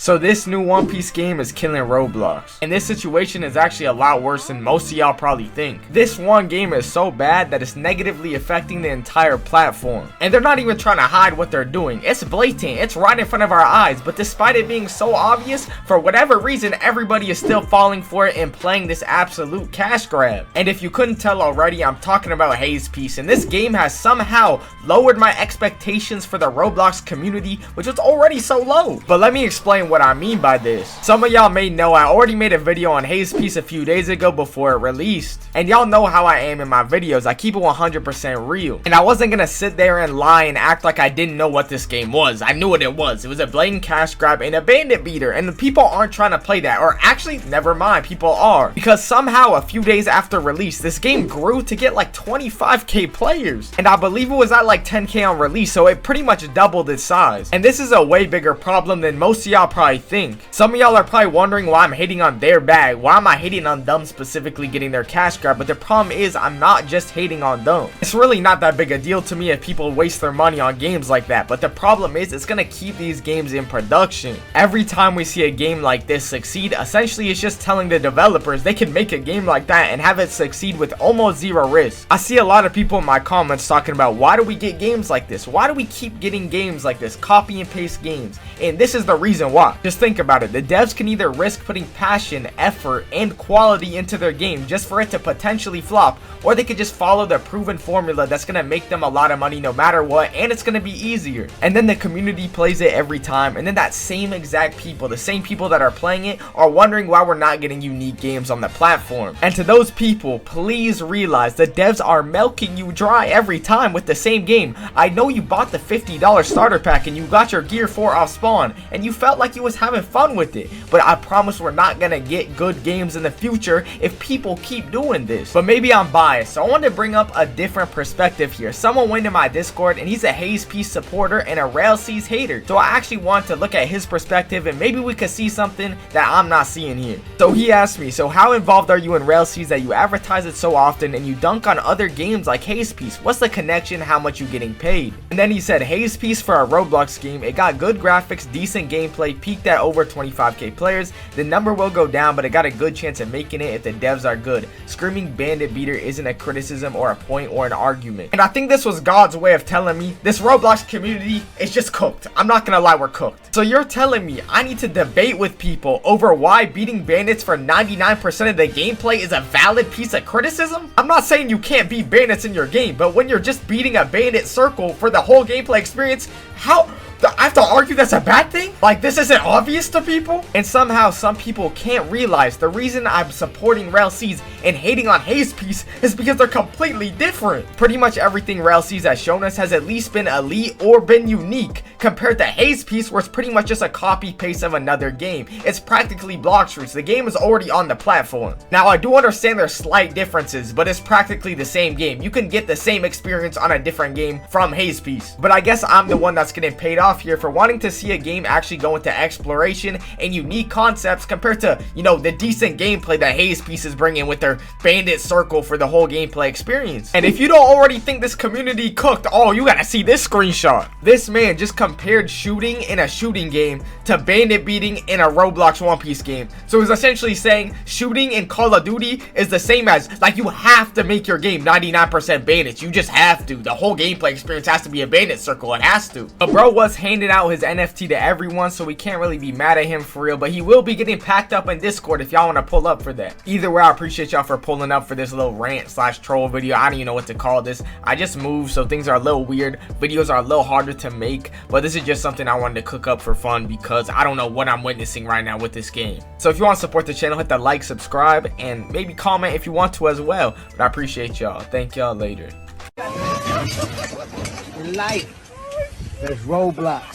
So this new One Piece game is killing Roblox, and this situation is actually a lot worse than most of y'all probably think. This one game is so bad that it's negatively affecting the entire platform, and they're not even trying to hide what they're doing. It's blatant, it's right in front of our eyes, but despite it being so obvious, for whatever reason everybody is still falling for it and playing this absolute cash grab. And if you couldn't tell already, I'm talking about Haze Piece, and this game has somehow lowered my expectations for the Roblox community, which was already so low. But let me explain what I mean by this. Some of y'all may know I already made a video on Haze Piece a few days ago before it released, and y'all know how I am in my videos. I keep it 100% real, and I wasn't gonna sit there and lie and act like I didn't know what this game was. I knew what it was. It was a blatant cash grab and a bandit beater, and the people aren't trying to play that. Or actually, never mind, people are, because somehow a few days after release this game grew to get like 25k players, and I believe it was at like 10k on release, so it pretty much doubled its size. And this is a way bigger problem than most of y'all probably think. Some of y'all are probably wondering why I'm hating on their bag. Why am I hating on them specifically getting their cash grab? But the problem is I'm not just hating on them. It's really not that big a deal to me if people waste their money on games like that, but the problem is it's gonna keep these games in production. Every time we see a game like this succeed, essentially it's just telling the developers they can make a game like that and have it succeed with almost zero risk. I see a lot of people in my comments talking about, why do we get games like this? Why do we keep getting games like this? Copy and paste games. And this is the reason why. Just think about it. The devs can either risk putting passion, effort, and quality into their game just for it to potentially flop, or they could just follow the proven formula that's gonna make them a lot of money no matter what, and it's gonna be easier. And then the community plays it every time, and then that same exact people, the same people that are playing it, are wondering why we're not getting unique games on the platform. And to those people, please realize the devs are milking you dry every time with the same game. I know you bought the $50 starter pack and you got your gear 4 off spawn, and you felt like you was having fun with it, but I promise we're not gonna get good games in the future if people keep doing this. But maybe I'm biased, so I want to bring up a different perspective here. Someone went in my Discord and he's a Haze Piece supporter and a Railseas hater, so I actually want to look at his perspective and maybe we could see something that I'm not seeing here. So he asked me, so how involved are you in Railseas that you advertise it so often and you dunk on other games like Haze Piece? What's the connection? How much you getting paid? And then he said, Haze Piece for a Roblox game, it got good graphics, decent gameplay, peaked at over 25k players. The number will go down, but it got a good chance of making it if the devs are good. Screaming bandit beater isn't a criticism or a point or an argument. And I think this was God's way of telling me this Roblox community is just cooked. I'm not gonna lie, we're cooked. So you're telling me I need to debate with people over why beating bandits for 99% of the gameplay is a valid piece of criticism? I'm not saying you can't beat bandits in your game, but when you're just beating a bandit circle for the whole gameplay experience, how? I have to argue that's a bad thing? Like, this isn't obvious to people? And somehow some people can't realize the reason I'm supporting Railseas and hating on Haze Piece is because they're completely different. Pretty much everything Railseas has shown us has at least been elite or been unique, compared to Haze Piece where it's pretty much just a copy paste of another game. It's practically block streets. The game is already on the platform. Now I do understand there's slight differences, but it's practically the same game. You can get the same experience on a different game from Haze Piece. But I guess I'm the one that's getting paid off here for wanting to see a game actually go into exploration and unique concepts compared to, you know, the decent gameplay that Haze Piece is bringing with their bandit circle for the whole gameplay experience. And if you don't already think this community cooked, oh, you gotta see this screenshot. This man just compared shooting in a shooting game to bandit beating in a Roblox One Piece game. So he's essentially saying shooting in Call of Duty is the same as, like, you have to make your game 99% bandits. You just have to. The whole gameplay experience has to be a bandit circle. It has to. But bro was handing out his NFT to everyone, so we can't really be mad at him for real, but he will be getting packed up in Discord if y'all want to pull up for that. Either way, I appreciate y'all for pulling up for this little rant slash troll video. I don't even know what to call this. I just moved, so things are a little weird. Videos are a little harder to make, but this is just something I wanted to cook up for fun because I don't know what I'm witnessing right now with this game. So if you want to support the channel, hit that like, subscribe, and maybe comment if you want to as well. But I appreciate y'all. Thank y'all later. In life, there's Roblox.